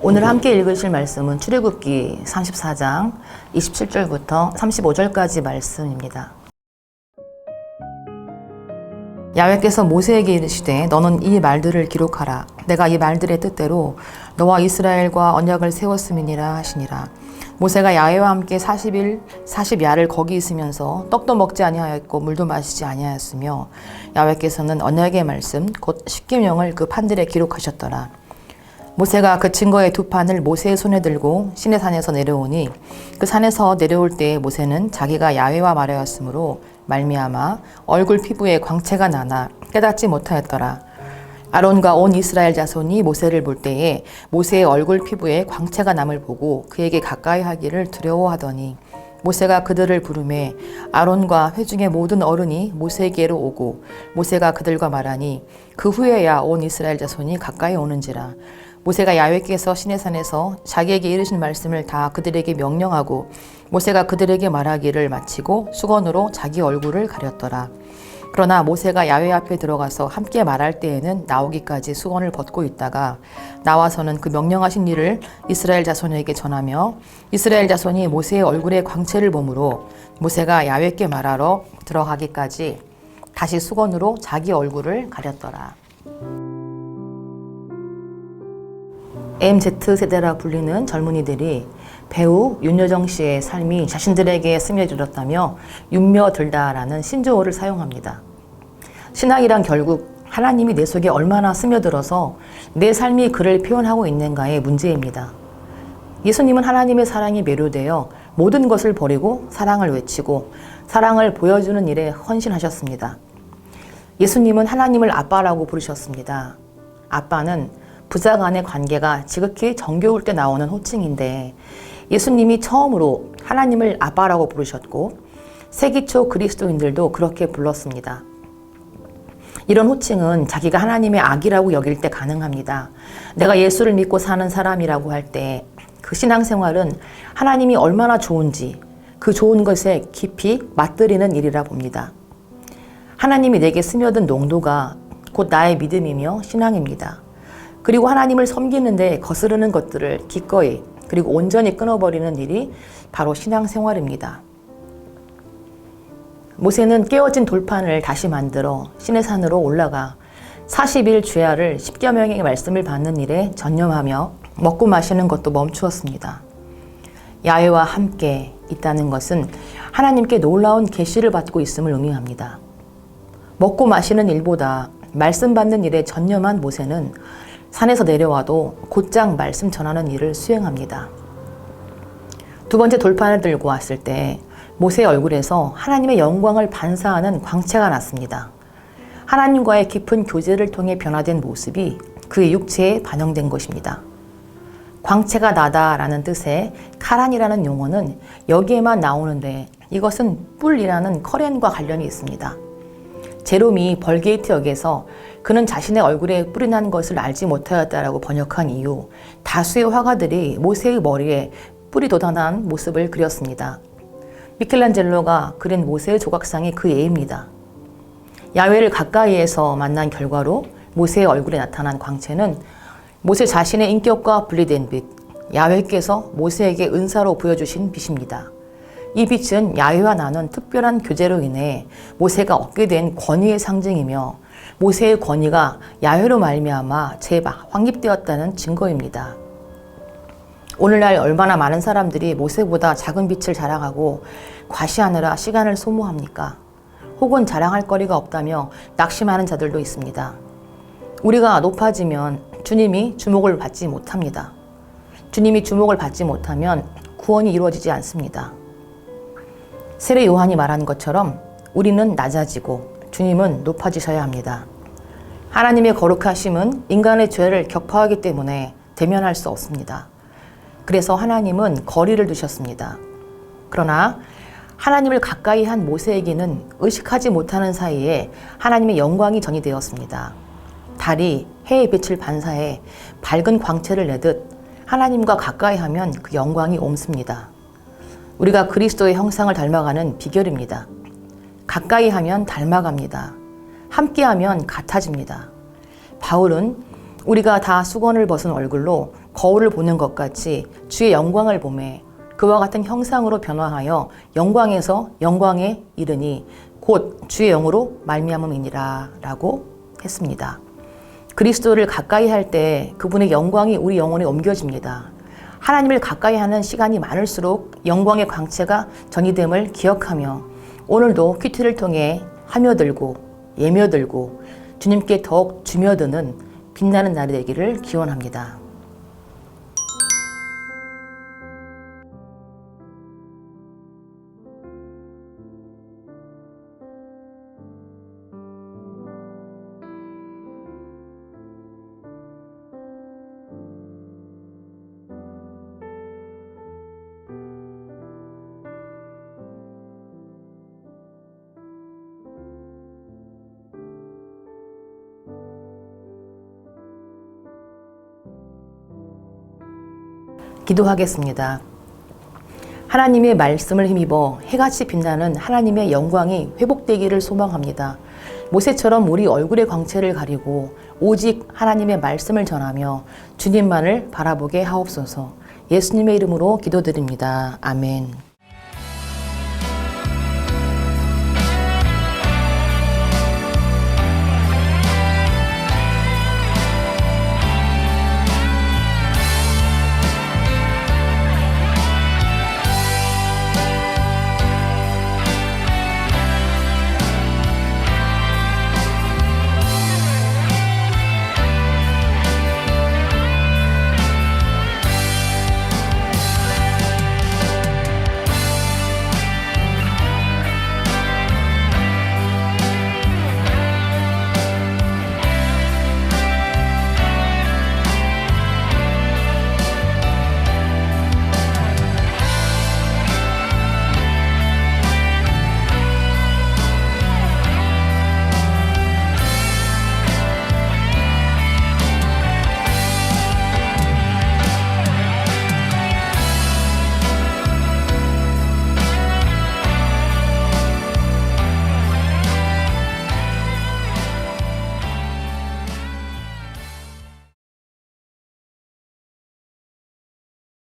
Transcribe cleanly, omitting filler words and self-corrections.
오늘 함께 읽으실 말씀은 출애굽기 34장 27절부터 35절까지 말씀입니다. 야훼께서 모세에게 이르시되 너는 이 말들을 기록하라. 내가 이 말들의 뜻대로 너와 이스라엘과 언약을 세웠음이니라 하시니라. 모세가 야훼와 함께 40일 40야를 거기 있으면서 떡도 먹지 아니하였고 물도 마시지 아니하였으며 야훼께서는 언약의 말씀 곧 십계명을 그 판들에 기록하셨더라. 모세가 그 증거의 두 판을 모세의 손에 들고 시내산에서 내려오니 그 산에서 내려올 때에 모세는 자기가 야훼와 말하였으므로 말미암아 얼굴 피부에 광채가 나나 깨닫지 못하였더라. 아론과 온 이스라엘 자손이 모세를 볼 때에 모세의 얼굴 피부에 광채가 남을 보고 그에게 가까이 하기를 두려워하더니 모세가 그들을 부르매 아론과 회중의 모든 어른이 모세에게로 오고 모세가 그들과 말하니 그 후에야 온 이스라엘 자손이 가까이 오는지라. 모세가 야훼께서 시내산에서 자기에게 이르신 말씀을 다 그들에게 명령하고 모세가 그들에게 말하기를 마치고 수건으로 자기 얼굴을 가렸더라. 그러나 모세가 야훼 앞에 들어가서 함께 말할 때에는 나오기까지 수건을 벗고 있다가 나와서는 그 명령하신 일을 이스라엘 자손에게 전하며 이스라엘 자손이 모세의 얼굴에 광채를 보므로 모세가 야훼께 말하러 들어가기까지 다시 수건으로 자기 얼굴을 가렸더라. MZ세대라 불리는 젊은이들이 배우 윤여정 씨의 삶이 자신들에게 스며들었다며 윤며들다라는 신조어를 사용합니다. 신앙이란 결국 하나님이 내 속에 얼마나 스며들어서 내 삶이 그를 표현하고 있는가의 문제입니다. 예수님은 하나님의 사랑에 매료되어 모든 것을 버리고 사랑을 외치고 사랑을 보여주는 일에 헌신하셨습니다. 예수님은 하나님을 아빠라고 부르셨습니다. 아빠는 부자 간의 관계가 지극히 정겨울 때 나오는 호칭인데 예수님이 처음으로 하나님을 아빠라고 부르셨고 세기초 그리스도인들도 그렇게 불렀습니다. 이런 호칭은 자기가 하나님의 아기라고 여길 때 가능합니다. 내가 예수를 믿고 사는 사람이라고 할 때 그 신앙생활은 하나님이 얼마나 좋은지 그 좋은 것에 깊이 맛들이는 일이라 봅니다. 하나님이 내게 스며든 농도가 곧 나의 믿음이며 신앙입니다. 그리고 하나님을 섬기는데 거스르는 것들을 기꺼이 그리고 온전히 끊어버리는 일이 바로 신앙생활입니다. 모세는 깨어진 돌판을 다시 만들어 시내산으로 올라가 40일 주야를 십계명의 말씀을 받는 일에 전념하며 먹고 마시는 것도 멈추었습니다. 야훼와 함께 있다는 것은 하나님께 놀라운 계시를 받고 있음을 의미합니다. 먹고 마시는 일보다 말씀 받는 일에 전념한 모세는 산에서 내려와도 곧장 말씀 전하는 일을 수행합니다. 두 번째 돌판을 들고 왔을 때 모세의 얼굴에서 하나님의 영광을 반사하는 광채가 났습니다. 하나님과의 깊은 교제를 통해 변화된 모습이 그의 육체에 반영된 것입니다. 광채가 나다라는 뜻의 카란이라는 용어는 여기에만 나오는데 이것은 뿔이라는 커렌과 관련이 있습니다. 제롬이 벌게이트 역에서 그는 자신의 얼굴에 뿔이 난 것을 알지 못하였다라고 번역한 이후 다수의 화가들이 모세의 머리에 뿔이 돋아난 모습을 그렸습니다. 미켈란젤로가 그린 모세의 조각상이 그 예입니다. 야훼를 가까이에서 만난 결과로 모세의 얼굴에 나타난 광채는 모세 자신의 인격과 분리된 빛, 야훼께서 모세에게 은사로 보여주신 빛입니다. 이 빛은 야훼와 나눈 특별한 교제로 인해 모세가 얻게 된 권위의 상징이며 모세의 권위가 야훼로 말미암아 재확립되었다는 증거입니다. 오늘날 얼마나 많은 사람들이 모세보다 작은 빛을 자랑하고 과시하느라 시간을 소모합니까? 혹은 자랑할 거리가 없다며 낙심하는 자들도 있습니다. 우리가 높아지면 주님이 주목을 받지 못합니다. 주님이 주목을 받지 못하면 구원이 이루어지지 않습니다. 세례 요한이 말한 것처럼 우리는 낮아지고 주님은 높아지셔야 합니다. 하나님의 거룩하심은 인간의 죄를 격파하기 때문에 대면할 수 없습니다. 그래서 하나님은 거리를 두셨습니다. 그러나 하나님을 가까이 한 모세에게는 의식하지 못하는 사이에 하나님의 영광이 전이되었습니다. 달이 해의 빛을 반사해 밝은 광채를 내듯 하나님과 가까이 하면 그 영광이 옮습니다. 우리가 그리스도의 형상을 닮아가는 비결입니다. 가까이 하면 닮아갑니다. 함께하면 같아집니다. 바울은 우리가 다 수건을 벗은 얼굴로 거울을 보는 것 같이 주의 영광을 보매 그와 같은 형상으로 변화하여 영광에서 영광에 이르니 곧 주의 영으로 말미암음이니라 라고 했습니다. 그리스도를 가까이 할 때 그분의 영광이 우리 영혼에 옮겨집니다. 하나님을 가까이 하는 시간이 많을수록 영광의 광채가 전이됨을 기억하며 오늘도 큐티를 통해 하며들고 예며들고 주님께 더욱 주며드는 빛나는 날이 되기를 기원합니다. 기도하겠습니다. 하나님의 말씀을 힘입어 해같이 빛나는 하나님의 영광이 회복되기를 소망합니다. 모세처럼 우리 얼굴의 광채를 가리고 오직 하나님의 말씀을 전하며 주님만을 바라보게 하옵소서. 예수님의 이름으로 기도드립니다. 아멘.